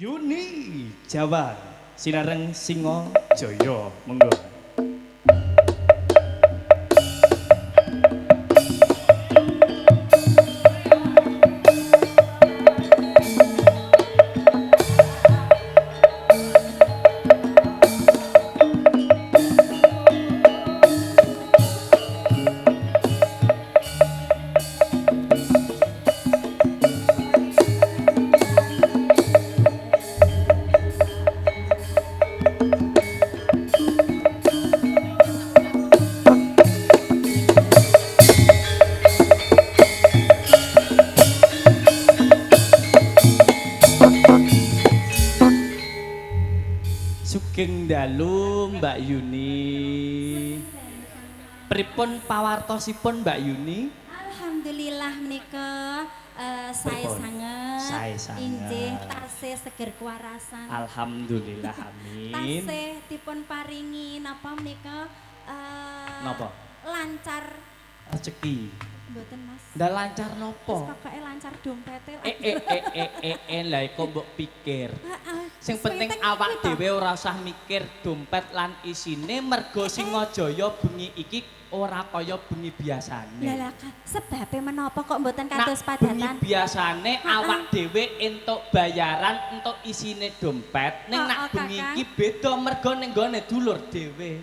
Yuni Jawa Sinareng Singo Joyo monggo. Sugeng dalu Mbak Yuni. Pripun pawartosipun Mbak Yuni? Alhamdulillah menika sae sanget. Sae sanget. Injih tasih seger kuwarasan. Alhamdulillah amin. Tasih dipun paringi napa menika Napa? lancar Rezeki. mboten Mas. Ndak lancar Wis nopo? pokoke lancar dompete. Lah kok mbok pikir. Heeh. Sing penting awak dhewe ora usah mikir dompet lan isine mergo Singajaya bengi iki ora kaya bengi biasane. Lah sebabe menapa kok mboten kados Bengi padatan? biasane awak dhewe entuk bayaran entuk isine dompet ning nak bengi Kakang. iki beda mergo ning gone dulur dhewe.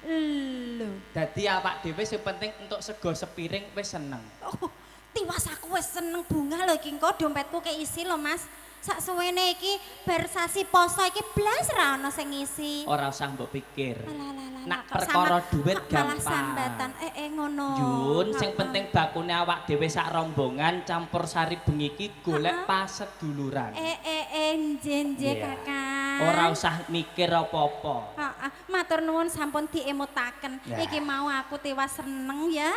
Lho. Dadi awak dhewe sing penting entuk sego sepiring wis seneng. Oh, tiwas aku wis seneng bunga lho iki engko dompetku keisi lho Mas. Sak suwene iki bar sasi poso iki blas ra ono sing ngisi. Ora usah mbok pikir. Alah, Nak kok perkara sama- duit malah gampang. sambatan ngono. Yun, sing Heeh. penting bakune awak dhewe sak rombongan campur sari bengi iki golek paseduluran. Njen Iya. Kakang. Ora usah mikir apa-apa. Heeh, matur nuwun sampun diemutaken. Ya. Iki mau aku tiwas seneng ya.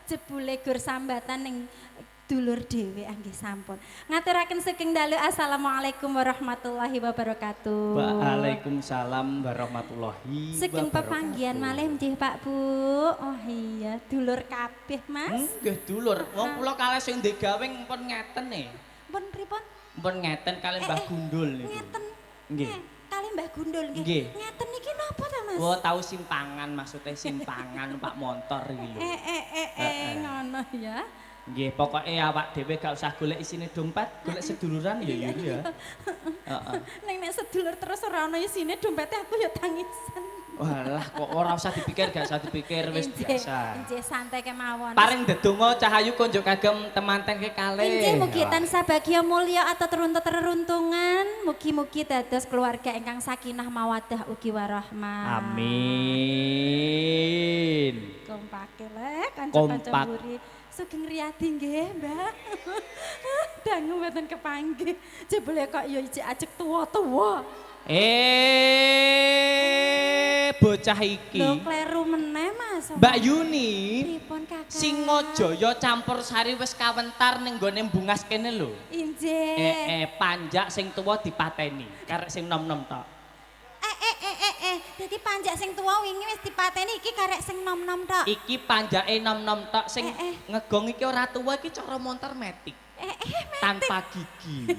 Jebule gur sambatan ning dulur dhewe nggih sampun. Ngaturaken saking dalu assalamualaikum warahmatullahi wabarakatuh. Waalaikumsalam warahmatullahi Saking wabarakatuh. pepanggihan malih nggih Pak Bu. Oh iya, dulur kabeh Mas. Nggih dulur, wong kula kalih sing ndek gawe mpun ngeten e. Pun pripun? Mpun ngeten kalih Mbah Gundul niku. Ngeten. Nggih. Kali Mbah Gundul nggih. Nggih. Ngeten niki napa ta Mas? Wah, tahu simpangan maksudnya simpangan Pak Montor iki lho. Ngono ya. Nggih, pokoke awak dhewe gak usah golek isine dompet, golek seduluran ya Yuni ya. Heeh. Nek sedulur terus ora ono isine dompete aku ya tangisan. Walah kok ora usah dipikir, gak usah dipikir wis biasa. Injih santai kemawon. Paring ndedonga Cahayu konjuk kagem temanteng ke kalih. Injih mugi tansah bagya mulya atau teruntungan. Mugi-mugi dados keluarga ingkang sakinah mawaddah ugi warahmah. Amin. Kompake le Kompak. kanca-kanca mburi. Sugeng Riyadi nggih, Mbak. Dangu mboten kepanggih. Jebule kok ya ijik ajek tuwa-tuwa. Bocah iki. Lho kleru meneh Mas. Mbak Yuni. Pripun Kakak? Singajaya campur sari wis kawentar ning gone Bungas kene lho. Injih. Panjak sing tuwa dipateni, karek sing nom-nom tok. Dadi panjak sing tuwa wingi wis dipateni iki karek sing nom-nom tok. Iki panjake nom-nom tok sing Eh. ngegong iki ora tuwa iki cara montor metik. Tanpa gigi.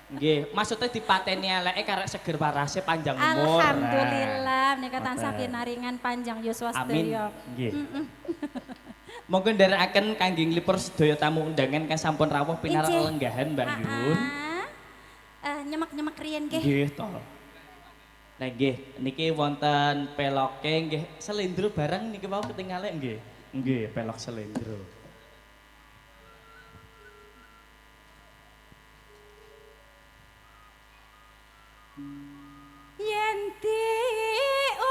Nggih, maksudnya dipateni eleke karek seger warase panjang umur. Alhamdulillah menika tansah Ngoten. pinaringan panjang yuswa Amin. sedaya. Nggih. Monggo nderekaken kangge nglipur sedaya tamu undangan kang sampun rawuh pinarak Injih. lenggahan Mbak Yun. Nyemek-nyemek riyen nggih. Nggih to. Nah nggih, niki wonten peloke nggih selendro barang niki mau ketinggalan nggih. Nggih, pelok selendro. Yen diundur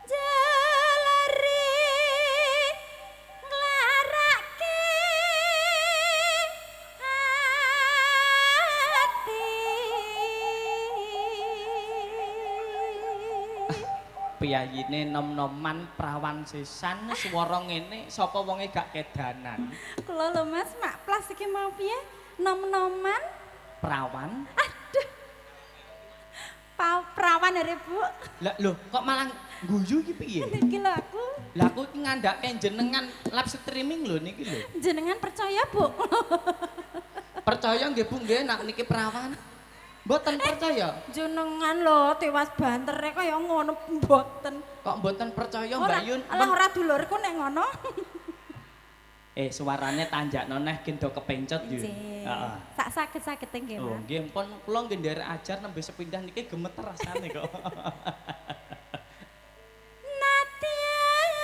jalari nglarake ati. Piyayine nom-noman prawan sisan swara ngene sapa wonge gak kedanan. Kula lho Mas, mak plas iki mau piye? Nom-noman? Prawan? Perawan ya Bu. Lah lho kok malah Guyu iki piye? Niki lho aku. Lah aku iki ngandhake jenengan live streaming lho niki lho. Jenengan percaya, Bu? Percaya nggih Bu nggih nak niki perawan. Mboten percaya. Jenengan lho tewas bantere kaya ngono mboten. Kok mboten percaya Mbak Yun? Alah ora dulurku nek ngono. Suarane tanjakno neh kendo kepencet yo. Heeh. Sak saged-saged nggih, Oh, Mas. nggih pun kula nggih nderek ajar nembe sepindah niki gemeter rasane kok. Natian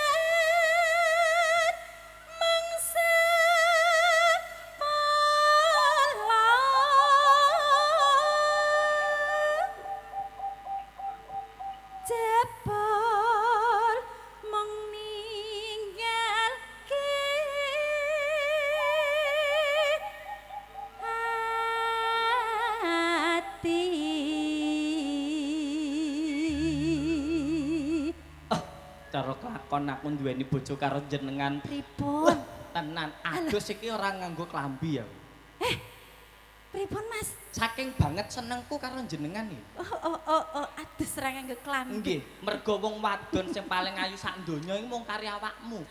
mangsa pala jebol mung ninggalke ati. Cara kelakon aku duweni bojo karo jenengan. Pripun? Tenan, adus iki ora nganggo klambi ya. Pripun, Mas? Saking banget senengku karo jenengan iki. Adus ra nganggo klambi. Nggih, mergo wong wadon sing paling ayu sak donya iki mung kari awakmu.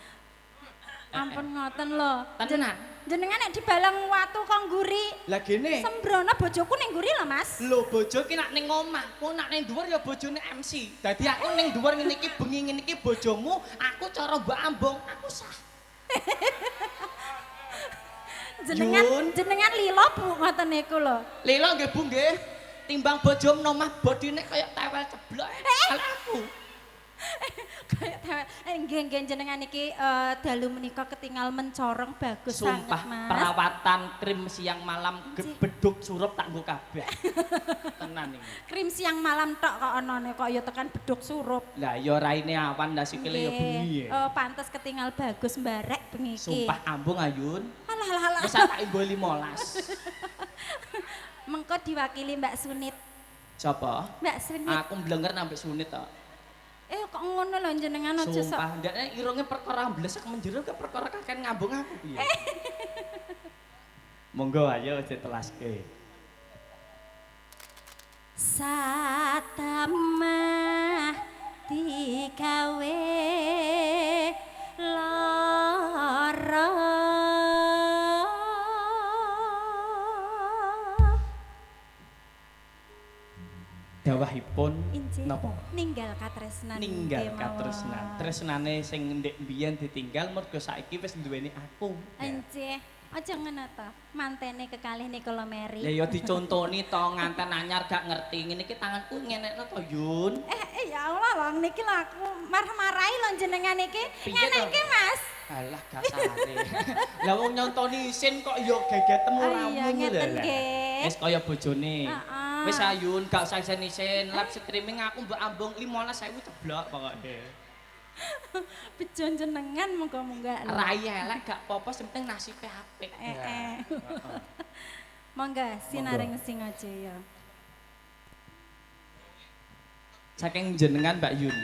Ampun ngoten lho. Tenan. Jenengan nek dibalang watu kok ngguri. Lah gene. Sembrono bojoku ning ngguri lho, Mas. Lho bojo ki nak ning omah, ku nak ning dhuwur ya bojone MC. Dadi aku ning dhuwur ngene iki bengi ngene iki bojomu, aku cara mbok ambung, aku sah. Jenengan lilo Bu ngoten niku lho. Lila nggih Bu nggih. Timbang bojomu nomah bodine kaya tewel ceblok. Kalau aku. Kayak nggih jenengan iki dalu menika ketinggal mencorong bagus sanget, Sumpah Mas. perawatan krim siang malam beduk surup tak nggo kabeh. Tenan iki. Krim siang malam tok kok anane kok ya tekan beduk surup. Lah ya raine awan ndak sikile ya bengi ya. Pantes ketinggal bagus mbarek bengi iki. Sumpah ambung Ayun. Alah. Wis tak nggo 15. Mengko diwakili Mbak Sunit. Sapa? Mbak Sunit. Aku mblenger nambah sunit tok. Kok ngono lho jenengan aja sok. Sumpah, ndekne irunge perkara mblesek menjero ke perkara kakek ngambung aku piye. Monggo ayo ditelaske. Satamah digawe lara Dawahipun napa? Ninggal katresnan. Ninggal katresnan. Tresnane sing ndek mbiyen ditinggal mergo saiki wis duweni aku. Encih, aja ngono to. Mantene kekalih Nicola Mary. Lah ya dicontoni to nganten anyar gak ngerti. Ngene iki tanganku ngenekno to, Yun. Ya Allah, wong niki lho aku marah-marahi lho jenengan iki. Piye to? Ngenekke, Mas. Alah gak sare. Lah wong nyontoni isin kok ya gegetemu ramu Iya, ngeten nggih. Wis kaya bojone. Heeh. Wis Ayun gak usah isin-isin live streaming aku mbok ambung 15.000 ceblok pokoke. Bejon jenengan monggo-monggo. Rai elek gak apa-apa sing penting nasibe apik. Monggo sinaring sing aja ya. Saking jenengan Mbak Yun.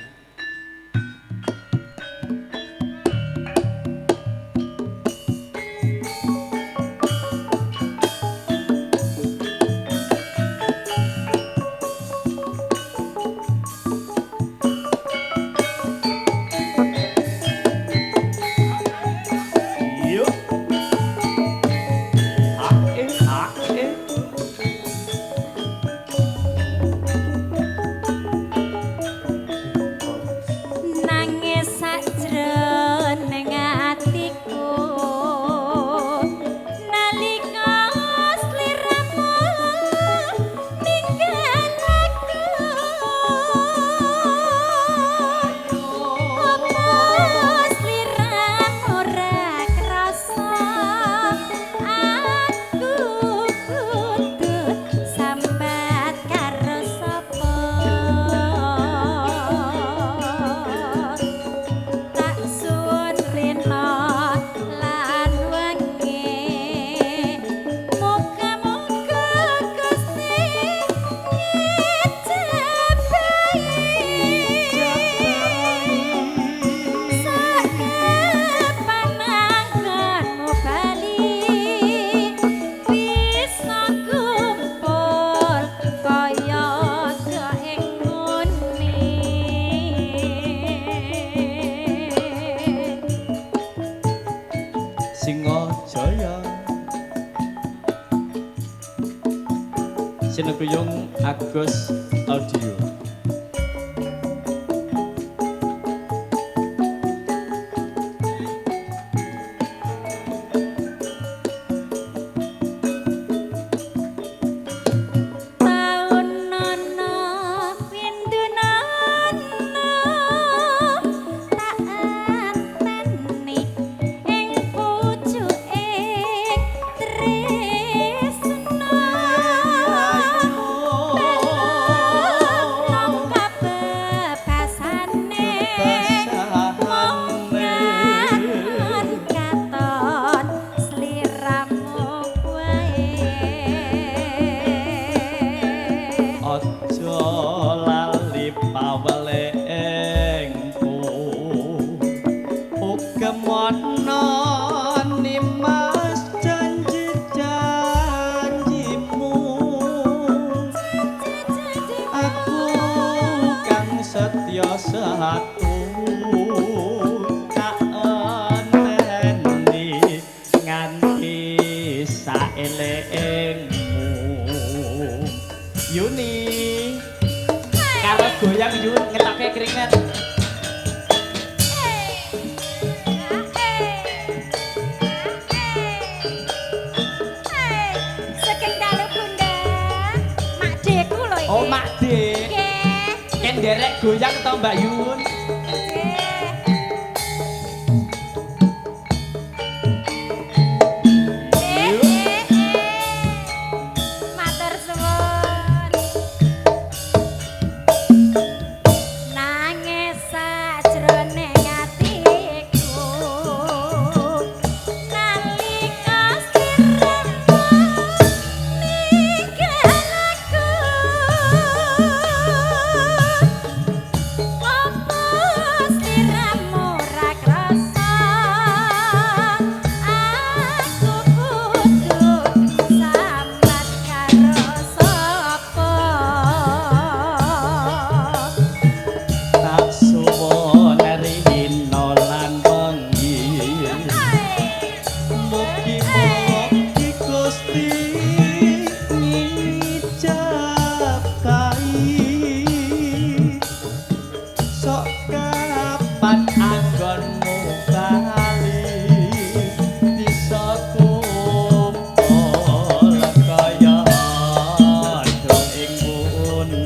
Singojaya Sinekuyung Agus Audio. Satu tak enteni nganti saelengmu Yuni karo goyang Yun ngetoke keringet Saking dalu Bunda Mak Deku lho iki. Oh Mak Dek ken derek goyang to Mbak Yun Matur suwun. Nangis sajroning atiku nalika sliramu ninggalku apa sliramu ra krasa aku kudu sambat karo sapa tak suwun rino lan wengi mugi-mugi Gusti ngijabahi sok kapan anggonmu bali bisa kumpul kaya aduk ing bumi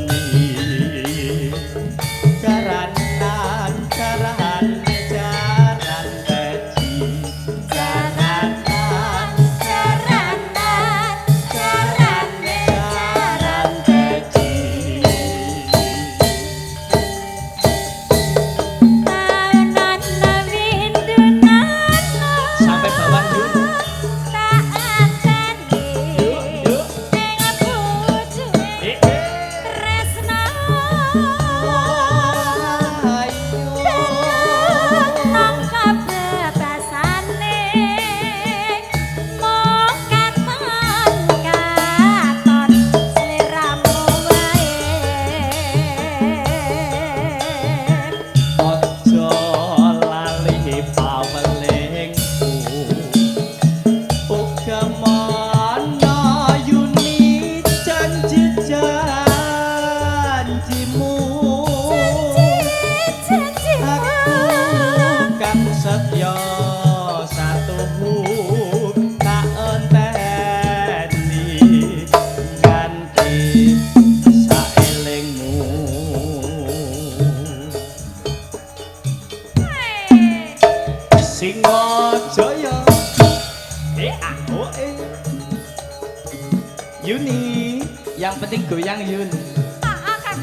Jaranan jaran beji Jaranan jaran beji Taunan windunan Sampai bawah Yun tak ateni Yuk ing pucuke tresna nang kabebasane mung katon sliramu wae Ojo lali pawelingku uga mana Yuni janji-janjimu aku kang setya satumu tak enteni nganti saelengmu Singojaya Yuni yang penting goyang Yun Kakak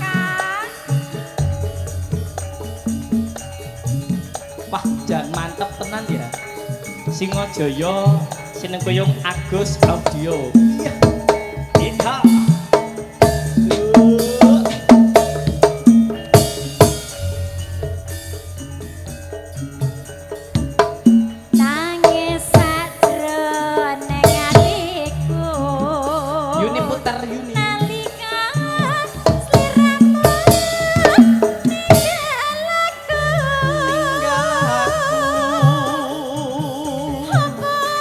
wah jan mantep tenan ya Singojaya Sinekuyung Agus Audio iya Ita nangis sajroning atiku Yuni putar Yuni nalika sliramu ninggalku apa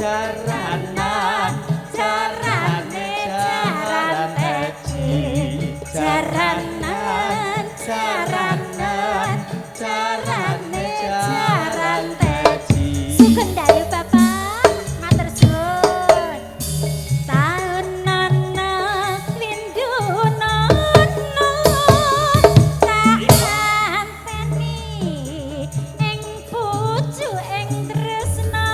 jaranan jarane jaran teji jaranan jaranan jarane jaran teji sugeng dalu bapak matur suwun taun nono windunono tak anteni ing pucuk ing tresna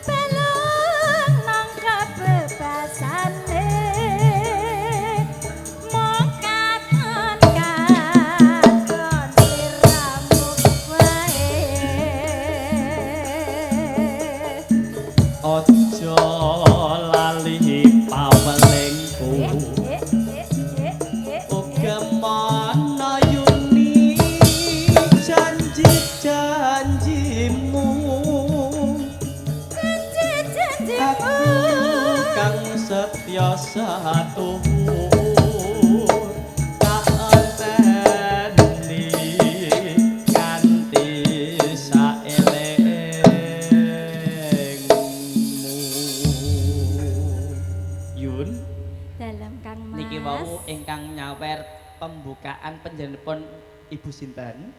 balung nang kabebasane mong katon siramu wae ojo lali pawelingku ugemono yuni janji-janjimu aku kang setya satuhur tak enteni kanthi saelengmu Yun dalam Kang Mas niki wau ingkang nyawer pembukaan panjenenganipun Ibu sinten?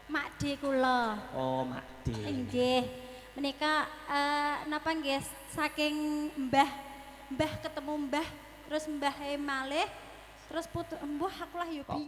Makde kula Oh, Makde. nggih menika napa nggih saking mbah ketemu mbah terus mbah malih terus putu mbah aku lah yo Kok